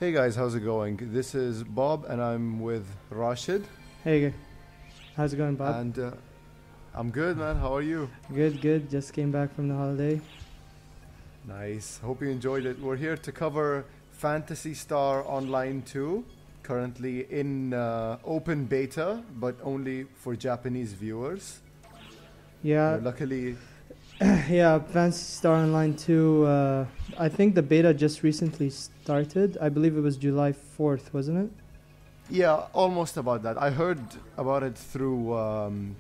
Hey guys, how's it going? This is Bob and I'm with Rashid. Hey, how's it going, Bob? And I'm good, man. How are you? Good. Just came back from the holiday. Nice. Hope you enjoyed it. We're here to cover Phantasy Star Online 2, currently in open beta, but only for Japanese viewers. Yeah. Luckily, Yeah, Phantasy Star Online 2, I think the beta just recently started. I believe it was July 4th, wasn't it? yeah, almost about that. I heard about it through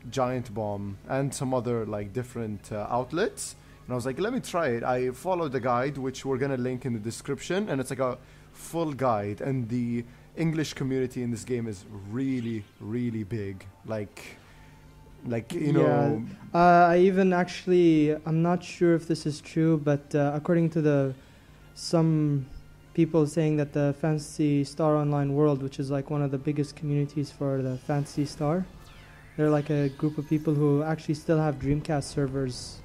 Giant Bomb and some other like different outlets. And I was like, let me try it. I followed the guide, which we're going to link in the description. And it's like a full guide. And the English community in this game is really, really big. Like you know. I even actually, I'm not sure if this is true, but according to some people saying that the Phantasy Star Online world, which is like one of the biggest communities for the Phantasy Star, they're like a group of people who actually still have Dreamcast servers.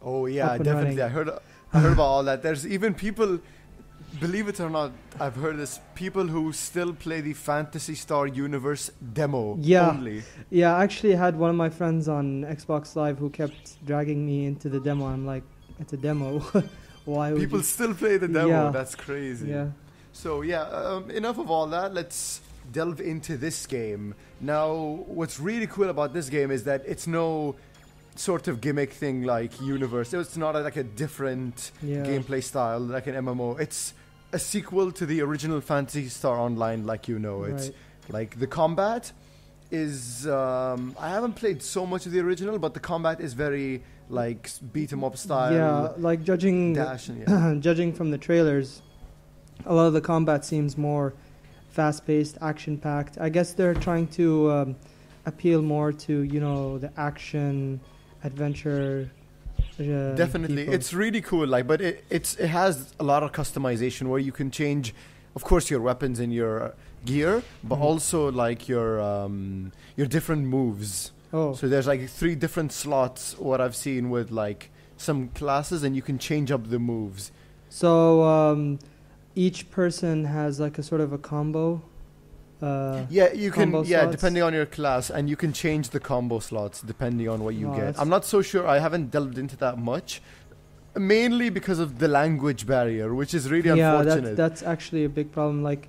Oh yeah, and definitely. running. I heard about all that. There's even people, believe it or not, I've heard this, people who still play the Phantasy Star Universe demo only. Yeah, I actually had one of my friends on Xbox Live who kept dragging me into the demo. I'm like, it's a demo. Why would People you? still play the demo. Yeah. That's crazy. Yeah. So yeah, enough of all that. Let's delve into this game. Now, what's really cool about this game is that it's no sort of gimmick thing like Universe. It's not like a different gameplay style like an MMO. It's a sequel to the original Phantasy Star Online, like you know. It's like the combat is I haven't played so much of the original, but the combat is very like beat 'em up style. Yeah, like judging judging from the trailers, a lot of the combat seems more fast-paced, action-packed. I guess they're trying to appeal more to, you know, the action adventure. Definitely, people. it's really cool. Like, but it has a lot of customization where you can change, of course, your weapons and your gear, but also like your different moves. Oh, So there's like 3 different slots. What I've seen with like some classes, and you can change up the moves. so each person has like a sort of a combo. Yeah, you can. combo Yeah, slots? depending on your class, and you can change the combo slots depending on what you Oh, get. that's- I'm not so sure. I haven't delved into that much, mainly because of the language barrier, which is really Yeah, unfortunate. that's actually a big problem. Like,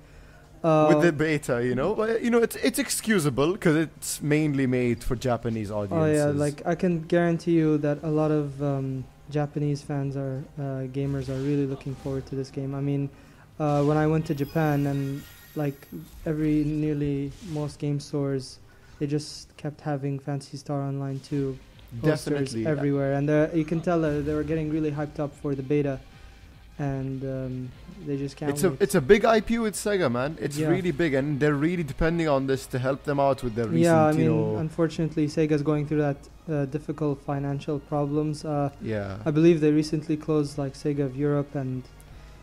With the beta, you know, but you know, it's excusable because it's mainly made for Japanese oh audiences. yeah, like I can guarantee you that a lot of Japanese fans are gamers are really looking forward to this game. I mean, when I went to Japan and like nearly most game stores, they just kept having Phantasy Star Online 2 posters Definitely everywhere, and you can tell that they were getting really hyped up for the beta, and they just can't wait. It's a big IP with Sega, man. It's Yeah. really big, and they're really depending on this to help them out with their recent, Yeah, I you mean, know. unfortunately, Sega's going through that difficult financial problems. Yeah, I believe they recently closed like Sega of Europe, and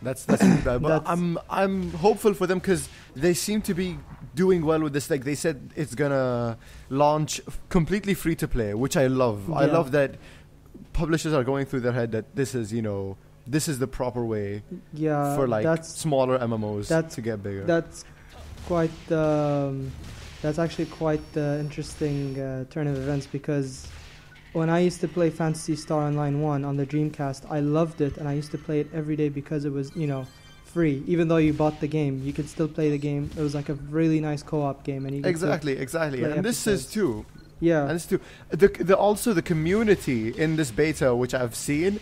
that's too bad. But That's- I'm hopeful for them because they seem to be doing well with this. Like they said, it's gonna launch completely free to play, which I love. I Yeah. love that publishers are going through their head that this is, you know, this is the proper way yeah, for like that's smaller MMOs that's- to get bigger. that's quite that's actually quite the interesting turn of events, because when I used to play Phantasy Star Online 1 on the Dreamcast, I loved it, and I used to play it every day because it was, you know, free. Even though you bought the game, you could still play the game. It was like a really nice co-op game, and you could still- Exactly. play And this is episodes. too. yeah, And it's too. Also the community in this beta, which I've seen,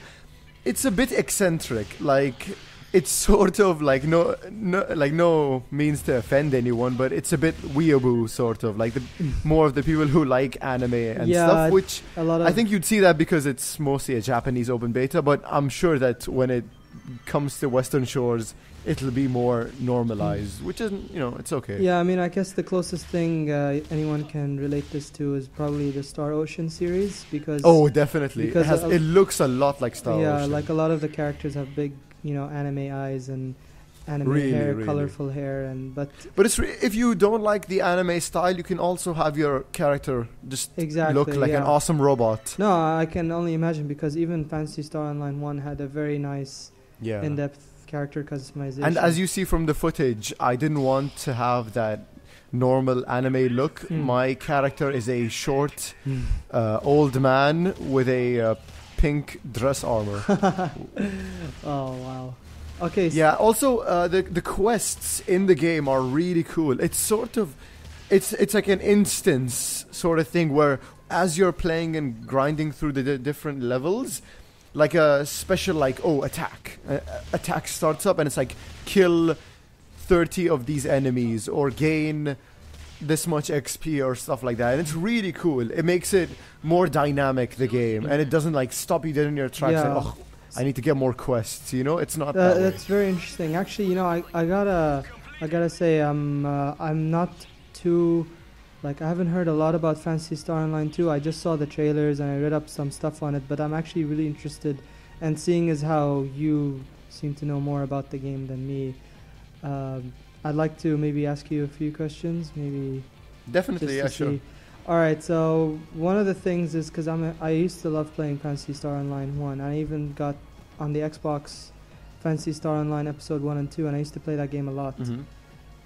it's a bit eccentric. Like it's sort of like no means to offend anyone, but it's a bit weeaboo sort of like more of the people who like anime and Yeah, stuff. Which a lot of I think you'd see that because it's mostly a Japanese open beta, but I'm sure that when it comes to Western shores, it'll be more normalized, which isn't, you know, it's okay. Yeah, I mean, I guess the closest thing anyone can relate this to is probably the Star Ocean series, because Oh, definitely. Because It looks a lot like Star yeah, Ocean. like a lot of the characters have big, you know, anime eyes and anime Really, hair, really. colorful hair, but But if you don't like the anime style, you can also have your character just exactly look like an awesome robot. No, I can only imagine, because even Phantasy Star Online 1 had a very nice Yeah. in-depth character customization. And as you see from the footage, I didn't want to have that normal anime look. My character is a short, old man with a pink dress armor. Oh wow. Okay. Yeah. Also, the quests in the game are really cool. It's sort of, it's like an instance sort of thing where as you're playing and grinding through the different levels, like a special attack. Attack starts up and it's like kill 30 of these enemies or gain this much XP or stuff like that. And it's really cool. It makes it more dynamic, the game, and it doesn't like stop you dead in your tracks. Yeah. Like, oh, I need to get more quests. You know, it's not that way. That's very interesting. Actually, you know, I gotta say I'm not too, like, I haven't heard a lot about Phantasy Star Online 2. I just saw the trailers and I read up some stuff on it, but I'm actually really interested. And seeing as how you seem to know more about the game than me, I'd like to maybe ask you a few questions. Maybe Definitely, yeah, sure. All right. So one of the things is because I used to love playing Phantasy Star Online 1. I even got on the Xbox Phantasy Star Online Episode 1 and 2, and I used to play that game a lot.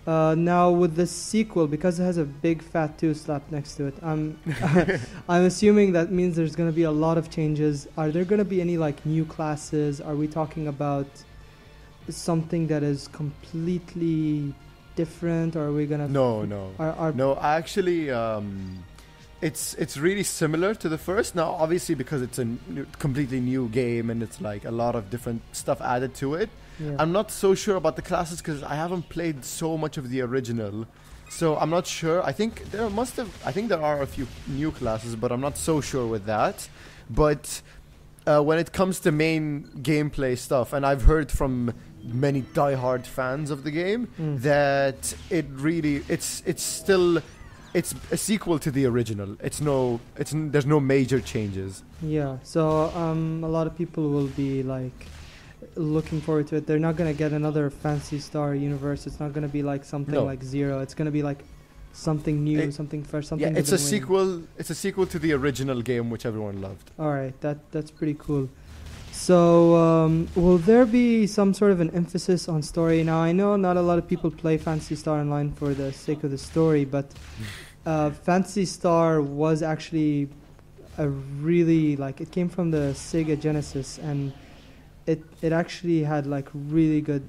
Now with the sequel, because it has a big fat 2 slapped next to it, I'm assuming that means there's going to be a lot of changes. Are there going to be any like new classes? Are we talking about something that is completely different, or are we going to... No. Are No, actually, it's really similar to the first. Now, obviously, because it's a completely new game and it's like a lot of different stuff added to it. Yeah. I'm not so sure about the classes because I haven't played so much of the original, so I'm not sure. I think there are a few new classes, but I'm not so sure with that. But when it comes to main gameplay stuff, and I've heard from many diehard fans of the game that it's still a sequel to the original. There's no major changes. Yeah, so a lot of people will be like looking forward to it. They're not gonna get another Phantasy Star universe. It's not gonna be like something like Zero. It's gonna be like something new, something fresh, something. Yeah, it's a sequel. It's a sequel to the original game, which everyone loved. All right, that's pretty cool. So, will there be some sort of an emphasis on story? Now, I know not a lot of people play Phantasy Star Online for the sake of the story, but Phantasy Star was actually a really, like, it came from the Sega Genesis, and it actually had, like, really good...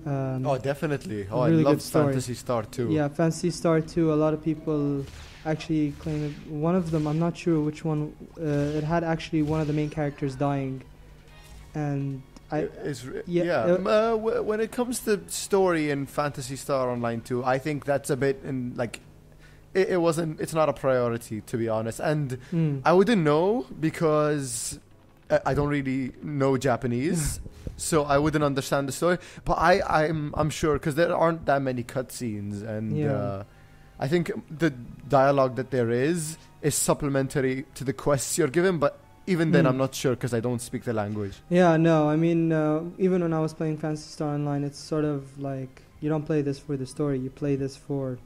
oh, definitely. Oh, really I loved Phantasy Star 2. Yeah, Phantasy Star 2, a lot of people actually claim it. One of them, I'm not sure which one, it had actually one of the main characters dying. And when it comes to story in Phantasy Star Online 2, I think that's a bit it's not a priority, to be honest. And I wouldn't know because I don't really know Japanese, so I wouldn't understand the story. But I'm sure because there aren't that many cutscenes, and I think the dialogue that there is supplementary to the quests you're given, but even then, I'm not sure because I don't speak the language. Yeah, no, I mean, even when I was playing Phantasy Star Online, it's sort of like you don't play this for the story. You play this for,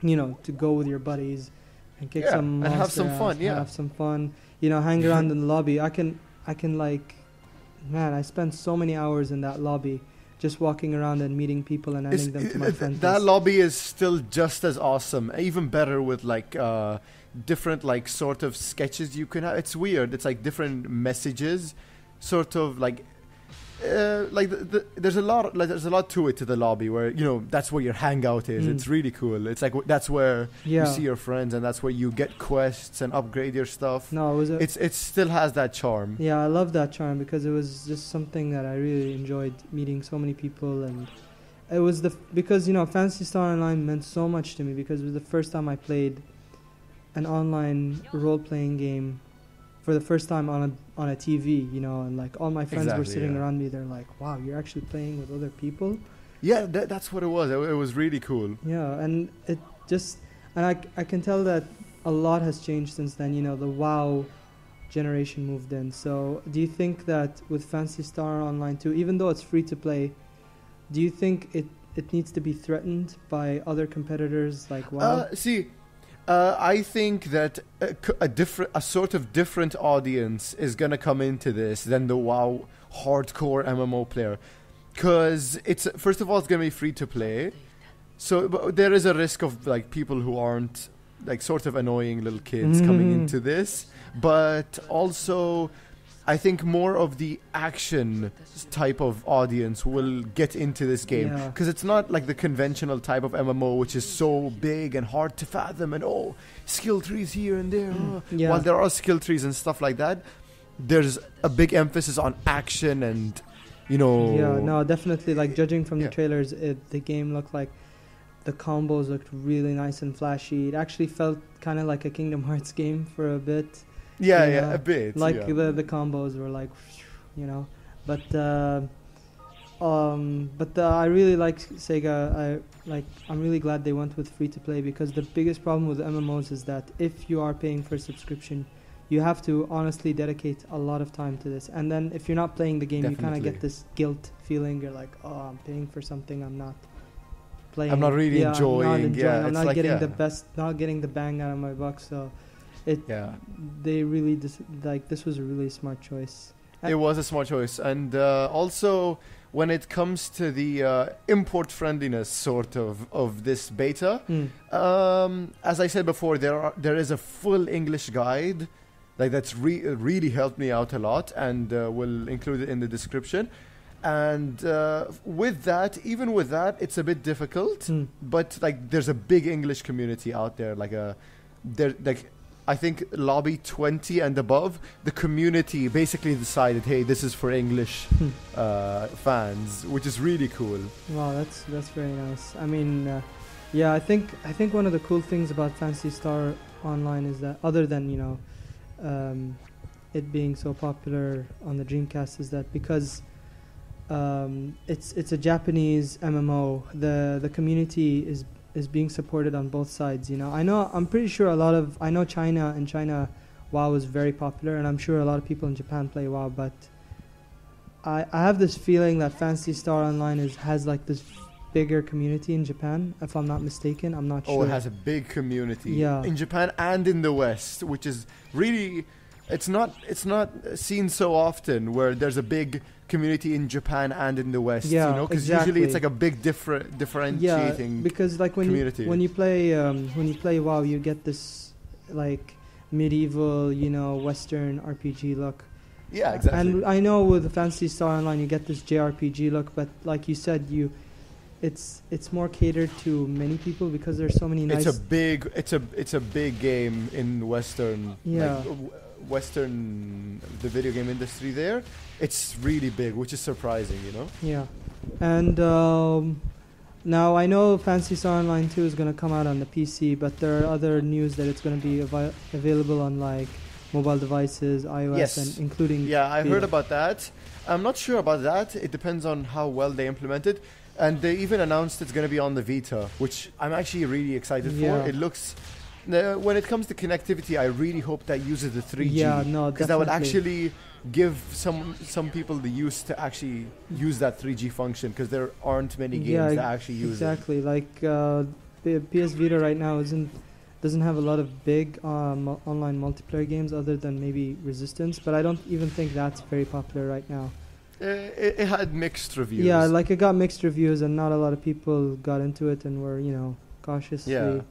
to go with your buddies and kick some monster and have some fun. Yeah, have some fun. Hang around in the lobby. I can like, man, I spent so many hours in that lobby, just walking around and meeting people and adding them to my friends. That lobby is still just as awesome, even better with like different like sort of sketches you can have. It's weird. It's like different messages, sort of like there's a lot to it to the lobby where that's where your hangout is. It's really cool. It's like that's where you see your friends, and that's where you get quests and upgrade your stuff. No, it still has that charm. Yeah, I love that charm because it was just something that I really enjoyed, meeting so many people. And it was because Phantasy Star Online meant so much to me because it was the first time I played an online role-playing game for the first time on a TV, and like all my friends were sitting around me. They're like, "Wow, you're actually playing with other people." Yeah, that's what it was. It was really cool. Yeah, and it just, and I can tell that a lot has changed since then. The WoW generation moved in. So, do you think that with Phantasy Star Online 2, even though it's free to play, do you think it needs to be threatened by other competitors like WoW? I think that a sort of different audience is gonna come into this than the WoW hardcore MMO player. Because it's first of all, it's gonna be free to play, so there is a risk of like people who aren't like sort of annoying little kids coming into this, but also I think more of the action type of audience will get into this game, because it's not like the conventional type of MMO, which is so big and hard to fathom, and skill trees here and there. While there are skill trees and stuff like that, there's a big emphasis on action and, you know. Yeah, no, definitely. Like, judging from the trailers, the game looked like the combos looked really nice and flashy. It actually felt kind of like a Kingdom Hearts game for a bit. Yeah, a bit. Like the combos were like, you know. But I really like Sega. I'm really glad they went with free to play, because the biggest problem with MMOs is that if you are paying for a subscription, you have to honestly dedicate a lot of time to this. And then if you're not playing the game, you kind of get this guilt feeling. You're like, oh, I'm paying for something I'm not playing. I'm not really enjoying. I'm not getting the best, not getting the bang out of my buck. So they really this was a really smart choice. It was a smart choice. And also, when it comes to the import friendliness sort of this beta, as I said before, there is a full English guide. Like, that's really helped me out a lot, and we'll include it in the description. And with that, it's a bit difficult. But like, there's a big English community out there. I think lobby 20 and above, the community basically decided, hey, this is for English fans, which is really cool. Wow, that's very nice. I mean, I think one of the cool things about Phantasy Star Online is that, other than it being so popular on the Dreamcast, is that because it's a Japanese MMO, the community is being supported on both sides. I'm pretty sure I know China WoW is very popular, and I'm sure a lot of people in Japan play WoW, but I have this feeling that Phantasy Star Online has like this bigger community in Japan, if I'm not mistaken. I'm not sure. It has a big community in Japan and in the West, which is really, it's not seen so often, where there's a big community in Japan and in the West. Because usually it's like a big differentiating. Because like when you play WoW, you get this like medieval, Western RPG look. Yeah, exactly. And I know with the Phantasy Star Online, you get this JRPG look, but like you said, it's more catered to many people, because there's so many nice. It's a big game in Western. The video game industry there. It's really big, which is surprising, Yeah, and now I know Phantasy Star Online 2 is going to come out on the PC, but there are other news that it's going to be available on like mobile devices, iOS, and including. Yeah, I heard about that. I'm not sure about that. It depends on how well they implement it. And they even announced it's going to be on the Vita, which I'm actually really excited for. It looks. When it comes to connectivity, I really hope that uses the 3G. Because that will actually give some people the use to actually use that 3G function, because there aren't many games that actually use it. Exactly. Like PS Vita right now doesn't have a lot of big online multiplayer games, other than maybe Resistance, but I don't even think that's very popular right now. It had mixed reviews. Yeah, like it got mixed reviews, and not a lot of people got into it and were, cautiously,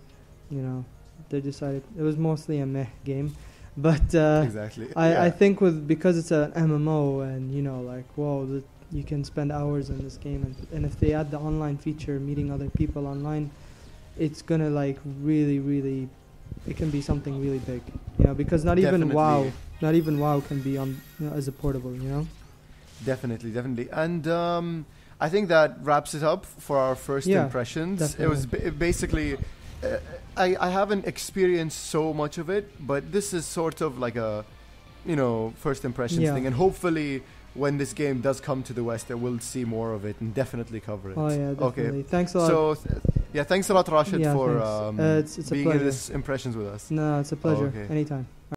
they decided it was mostly a meh game. But exactly. I think because it's an MMO, and you can spend hours in this game, and if they add the online feature, meeting other people online, it's gonna like really, it can be something really big, because not even WoW can be on as a portable, Definitely. And I think that wraps it up for our first impressions. Definitely. It was basically, I haven't experienced so much of it, but this is sort of like a, first impressions thing. And hopefully when this game does come to the West, we'll see more of it and definitely cover it. Oh yeah, definitely. Okay. Thanks a lot. So thanks a lot, Rashid, for it's being in this impressions with us. No, it's a pleasure. Anytime.